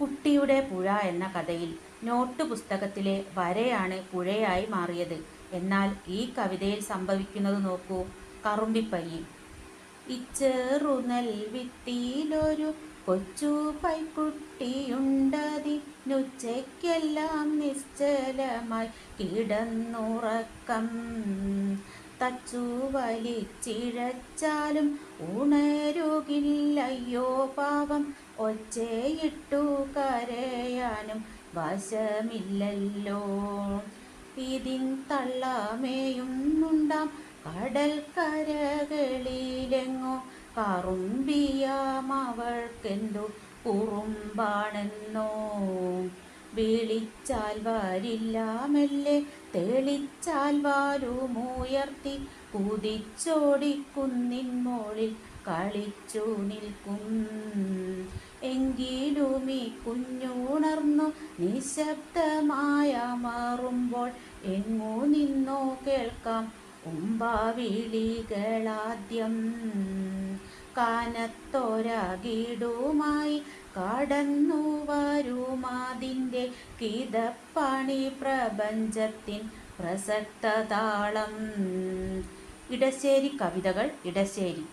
കുട്ടിയുടെ പുഴ എന്ന കഥയിൽ നോട്ട് പുസ്തകത്തിലെ വരയാണ് പുഴയായി മാറിയത്. എന്നാൽ ഈ കവിതയിൽ സംഭവിക്കുന്നത് നോക്കൂ. കറുമ്പിപ്പയ്യ്. ഇച്ചെറുനെൽവിത്തിലൊരു കൊച്ചു പൈക്കുട്ടിയുണ്ടതിനുച്ചയ്ക്കെല്ലാം നിശ്ചലമായി കിടന്നുറക്കം. തച്ചു വലിച്ചിഴച്ചാലും ഉണരുകില്ലയ്യോ പാവം, ഒച്ചയിട്ടു കരയാനും വശമില്ലല്ലോ. ഇതിൻ തള്ളമേയുന്നുണ്ടാം കടൽക്കരകളിലെങ്ങോ, കറുമ്പിയാമവൾക്കെന്തു കുറുമ്പാണെന്നോ. വിളിച്ചാൽ വരില്ല മെല്ലെ, തെളിച്ചാൽ വാലുമുയർത്തി, കുതിച്ചോടിക്കുന്നിൻ മോളിൽ കളിച്ചു നിൽക്കും. എങ്കിലുമീ കുഞ്ഞുണർന്നു നിശബ്ദമായമറുമ്പോൾ എങ്ങു നിന്നോ കേൾക്കാം ഉമ്പാവിളികളാദ്യം. കാനത്തൊരകിടുമായി കടന്നു വരുമതിൻ്റെ കിതപ്പണി പ്രപഞ്ചത്തിൻ പ്രസക്ത താളം. ഇടശ്ശേരി കവിതകൾ ഇടശ്ശേരി.